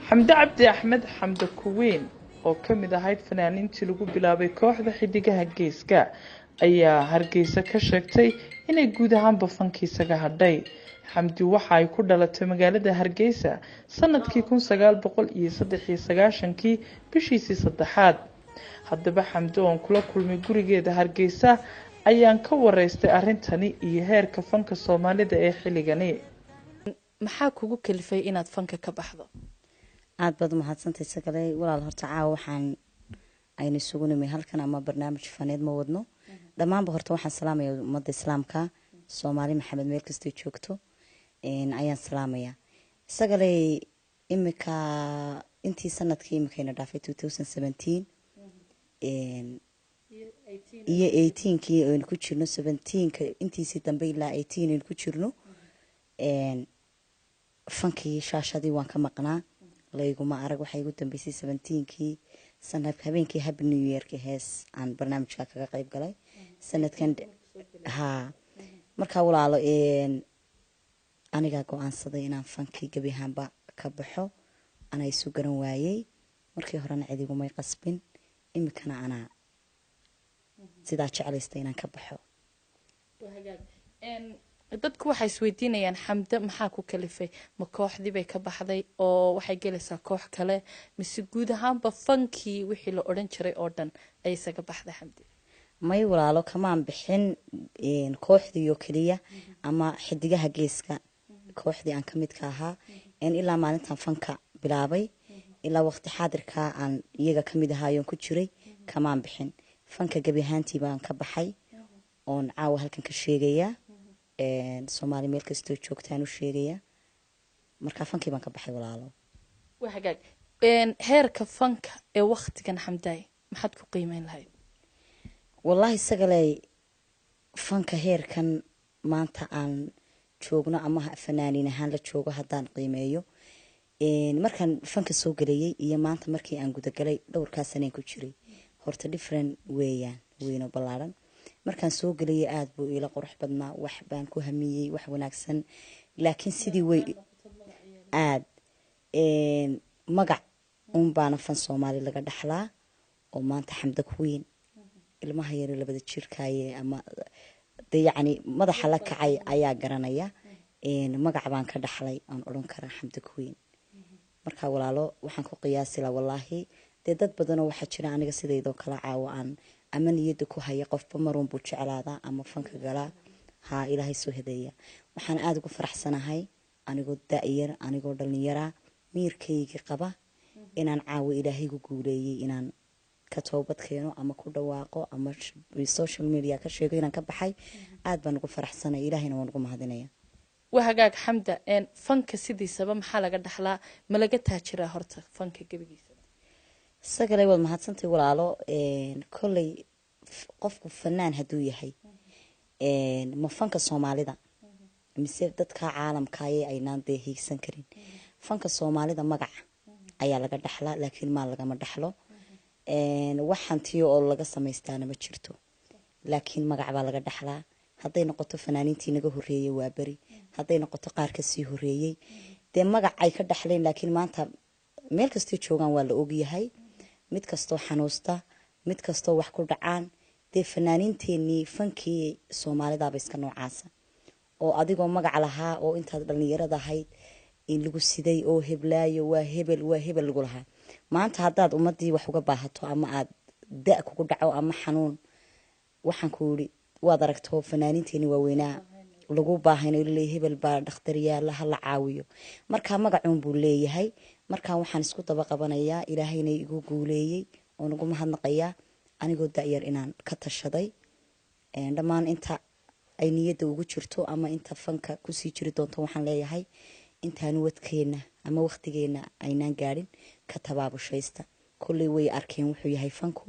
xamde cabdi axmed xamde kuweyn oo ka mid ahayd fanaaniintii lagu bilaabay kooxda xidigaha geeska ayaa hargeysa ka sheegtay inay guud ahaanba fankiisaga hadhay. xamdi waxa ay ku dhalatay magaalada hargeysa sanadkii 1993 bishiisii saddexaad. haddaba xamdi oon kula kulmay gurigeeda hargeysa ayaan ka wareystay arrintani iyo heerka fanka soomaalida ee xilligani. maxaa kugu kalifay inaad fanka ka baxdo? aad baad mahadsantahay sagalay walaal. horta caawa waxaan ayna isugu nimay halkan ama barnaamij faneed ma wadno. dhammaanba horta waxaan salaamayaa ummadda islaamka Soomaali maxamed meel kasta joogto ayaan salaamayaa. sagalay imika intii sanadkii imikayna dhaafay 2017 iyo 18kii aynu ku jirno 17ka intiisii dambe ilaa 18 aynu ku jirno fankii shaashadii waan ka maqnaa. layguma arag waxay ugu dambeysay 17kii sanadka habeenkii happy new year-ka hees aan barnaamijka kaga qayb galay sanadkan. markaa walaalo aniga go'aansaday inaan fankii gabi ahaanba ka baxo. anaa isu garan waayay markii horena cid igumay qasbin, imikana anaa sidaa jeclaystay inaan ka baxo. dadku waxay isweydiinayaan xamde maxaa ku kalifay, ma kooxdii bay ka baxday oo waxay gelaysaa koox kale, mise guud ahaanba fankii wixii la odhan jiray oo dhan ay isaga baxday xamde? may walaalo kamaan bixin kooxdii oo keliya ama xidigaha geeska kooxdii aan ka mid ka ahaa ilaa maalintan fanka bilaabay ilaa waqti xaadirka aan iyaga ka mid ahaayoon ku jiray kamaan bixin. fanka gabi ahaantii baan ka baxay oon caawa halkan ka sheegayaa. Soomaali meel kastoo joogtaan u sheegaya. markaa fankii baan ka baxay walaalo. waa hagaag. heerka fanka ee waqtigan xamdaay maxaad ku qiimeyn lahayd? wallaahi sagalay fanka heerkan maanta aan joogno ama fanaaniin ahaan la joogo haddaan qiimeeyo markaan fanka soo galayay iyo maanta markii aan gudagalay dhowrkaas saneen ku jiray horta different weeyaan weyno ballaaran. markaan soo galayay aad buu ila qurux badnaa, wax baan ku hamiyey, wax wanaagsan. laakiin sidii way aad magac baana fan Soomaali laga dhaxlaa oo maanta xamde kuweyn ilmaha yar labada jirkaaye ama yacni madaxa la kacay ayaa garanaya magac baan ka dhaxlay aan odhan karaa xamde kuweyn. markaa walaalo waxaan ku qiyaasi lahaa wallaahi dee dad badanoo waxaa jira aniga sidaydoo kala caawo aan ama niyada ku haya qofba marun buu jeclaadaa ama fanka galaa. ilaahay soo hedeeya. waxaan aad ugu faraxsanahay anigoo da'yar anigoo dhalinyara miirkayga qaba inaan caawo ilaahay ku guuleeyay inaan ka toobad keeno ama ku dhawaaqo ama social media ka sheego inaan ka baxay. aad baan ugu faraxsanay, ilaahayna waan ugu mahadinaya. waa hagaag xamda. fanka sidiisaba maxaa laga dhaxlaa, ma laga taajiraa horta fanka gabigiisa? sagalay waad mahadsantahay walaalo. kolley qofku fanaan hadduu yahay ma fanka Soomaalida mise dadka caalamka aynaan dee hiigsan karin. fanka Soomaalida magaca ayaa laga dhaxlaa laakiin maal lagama dhaxlo. waxaan tiyo oo laga samaystaana ma jirto laakiin magac baa laga dhaxlaa. hadday noqoto fanaaniintii naga horreeyay waa beri, hadday noqoto qaar ka sii horreeyay dee magac ay ka dhaxleen. laakiin maanta meel kastoo joogaan waa la ogyahay. mid kastoo xanuusta, mid kastoo wax ku dhacaan dee fanaaniinteenii fankii Soomaalidaaba iska noocaasa oo adigoo magac lahaa oo intaad dhalinyarada ahayd in lagu siday oo heblaayo waa hebel lagu lahaa. maanta haddaad ummadii wax uga baahato ama aad da' kugu dhaco ama xanuun waxaan ku yidhi waad aragto fanaaniinteeni waaweynaa lagu baahayno ilaa hebel baa dhakhtar yaala ha la caawiyo. markaa magacuun buu leeyahay. markaa waxaan isku daba qabanayaa ilaahayna igu guuleeyey oo nagu mahadnaqayaa anigoo da'yar inaan ka tashaday. dhammaan inta ay niyadda ugu jirto ama inta fanka kusii jiri doonto waxaan leeyahay intaan wadkeena ama waqtigeena aynaan gaadhin ka tabaabushaysta. kolley way arkeen wuxuu yahay fanku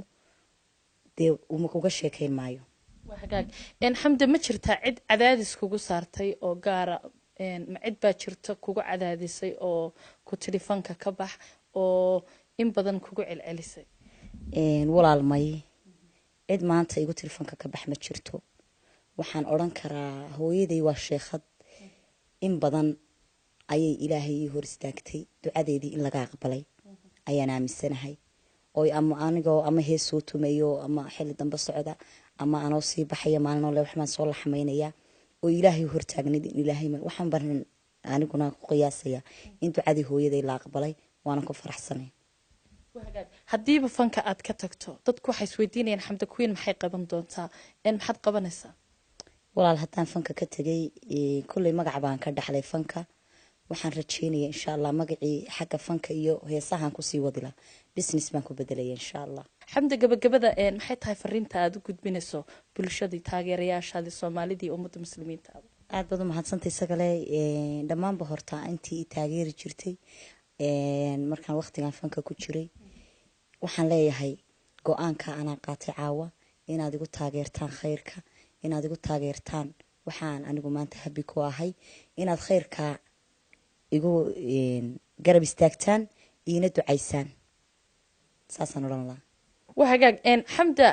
dee uga sheekayn maayo. waa hagaag. xamde ma jirtaa cid cadaadis kugu saartay oo gaara? ma cid baa jirta kugu cadaadisay oo ku tiri fanka ka bax oo in badan kugu celcelisay? walaal may cid maanta igu tiri fanka ka bax ma jirto. waxaan odhan karaa hooyaday waa sheekhad in badan ayay ilaahay ii hor istaagtay ducadeedii in laga aqbalay ayaan aaminsanahay oo ama anigoo ama hees soo tumayo ama xilli dambe socda ama anoo sii baxaya maalin le waxaan soo laxmaynaya oo ilaahay hor taagnid in ilaahay waxaan barin aniguna ku qiyaasaya in ducadii hooyaday la aqbalay waana ku faraxsanay haddiiba fanka aad ka tagto dadku waxay isweydiinayaan xamda kuwiin maxay qaban doontaa maxaad qabanaysaa walaal haddaan fanka ka tegay kulley magac baan ka dhaxlay fanka waxaan rajeynayaa insha allah magacii xagga fanka iyo heesahan kusii wadila business baan ku bedelaya insha allah xamda gabagabada maxay tahay fariinta aad u gudbinayso bulshadii taageerayaashaadii soomaalidii ummadda muslimiinta aad baad u mahadsantay isagale dhammaanba horta intii taageeri jirtay markaan waqtigan fanka ku jiray waxaan leeyahay go-aanka anaa qaatay caawa inaad igu taageertaan khayrka inaad igu taageertaan waxaan anigu maanta habi ku ahay inaad khayrka igu garab istaagtaan iina ducaysaan saasaan odhan lahaa waa hagaag xamda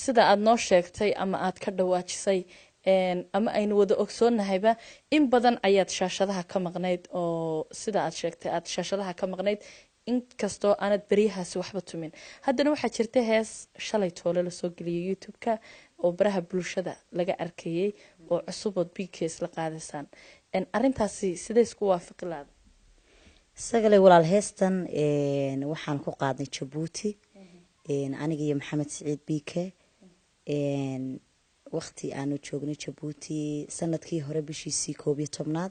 sida aad noo sheegtay ama aad ka dhawaajisay ama aynu wada ogsoonnahayba in badan ayaad shaashadaha ka maqnayd oo sida aad sheegtay aad shaashadaha ka maqnayd inkastoo aanad beryahaasi waxba tumin haddana waxaa jirta hees shalay toole lasoo geliyay youtube-ka oo baraha bulshada laga arkayay oo cusubood bks la qaadaysaan arintaasi sidee isku waafiqi laada isagale walaal heestan waxaan ku qaadnay jabuuti aniga iyo maxamed siciid bike waqti aanu joognay jabuuti sanadkii hore bishiisii 11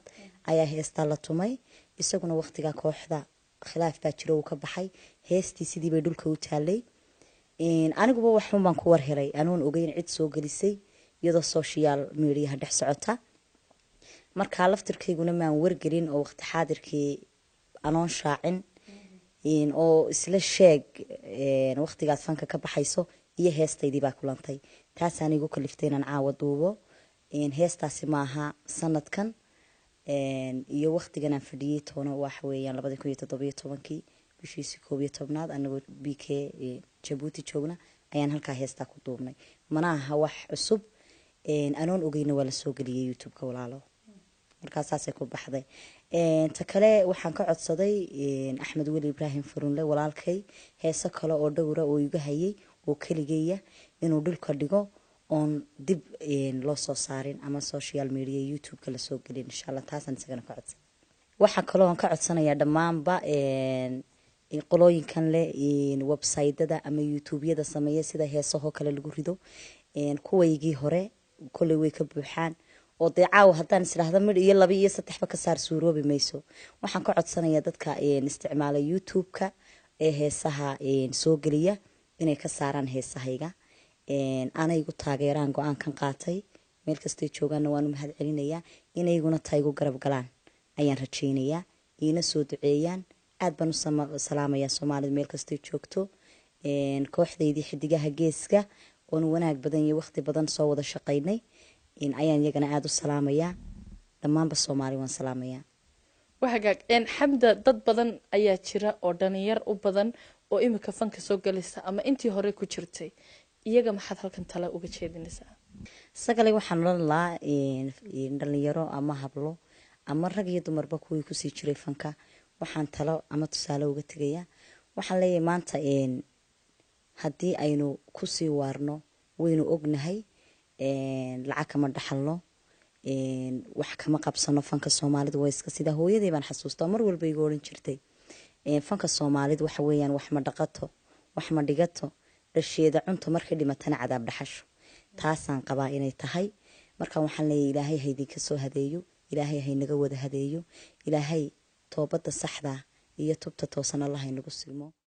ayaa heestaa la tumay isaguna waqtiga kooxda khilaaf baa jiro uu ka baxay heestii sidii bay dhulka u taalay aniguba waxun baan ku war helay anoon ogeyn cid soo gelisay iyadoo social media dhex socota markaa laftirkayguna maan wargelin oo waqti xaadirkii anoon shaacin oo isla sheeg waqtigaad fanka ka baxayso iyo heestaydii baa kulantay taasaan igu kaliftay inaan caawa duubo heestaasi maaha sanadkan iyo waqtigan aan fadhiyay toona waxa weeyaan 2017 bishiisii 11 anagoo bk jabuuti joogna ayaan halkaa heestaa ku duubnay mana aha wax cusub anoon ogeyna waa la soo geliyay youtube-ka walaalo markaasaasay ku baxday ta kale waxaan ka codsaday axmed weli ibraahim furunle walaalkay heeso kale oo dhowra oo iga hayay oo keligeeya inuu dhulka dhigo oon dib loo soo saarin ama social media youtube-ka lasoo gelin insha allah taasaan isagana ka codsaday waxaa kaloo aan ka codsanayaa dhammaanba qolooyinkan leh websaytada ama youtube-yada sameeya sida heesahoo kale lagu rido kuwaygii hore kolley way ka buuxaan oo dee caawa haddaan isdhaahda midh iyo 2 iyo 3 ka saar suuroobi mayso waxaan ka codsanayaa dadka isticmaala youtube-ka ee heesaha soo geliya inay ka saaraan heesahayga anay igu taageeraan go-aankan qaatay meel kastay joogaanna waanu mahad celinayaa inayguna taa igu garab galaan ayaan rajaynayaa iina soo duceeyaan aad baan u salaamayaa soomaalida meel kastay joogto kooxdaydii xidigaha geeska oon wanaag badan iyo waqti badan soo wada shaqaynay ayaan iyagana aad u salaamayaa dhammaanba soomaali waan salaamayaa wahagaag xamda dad badan ayaa jira oo dhalinyar u badan oo imika fanka soo galaysa ama intii hore ku jirtay iyaga maxaad halkan tala uga jeedinaysaa sagale waxaan odhan lahaa dhalinyaro ama hablo ama rag iyo dumarba kuwii kusii jiray fanka waxaan talo ama tusaale uga tegayaa waxaan leeyahay maanta haddii aynu kusii waarno waynu ognahay lacag kama dhaxalno wax kama qabsano fanka Soomaalidu way iska sida hooyaday baan xasuustaa mar walba igu oran jirtay fanka Soomaalidu waxa weeyaan wax ma dhaqato wax ma dhigato dhasheeda cunto markay dhimatana cadaab dhaxasho taasaan qabaa inay tahay marka waxaan leeyahay ilaahay haydii ka soo hadeeyo ilaahay hay naga wada hadeeyo ilaahay toobada saxda iyo tubta toosan Allah inagu silmo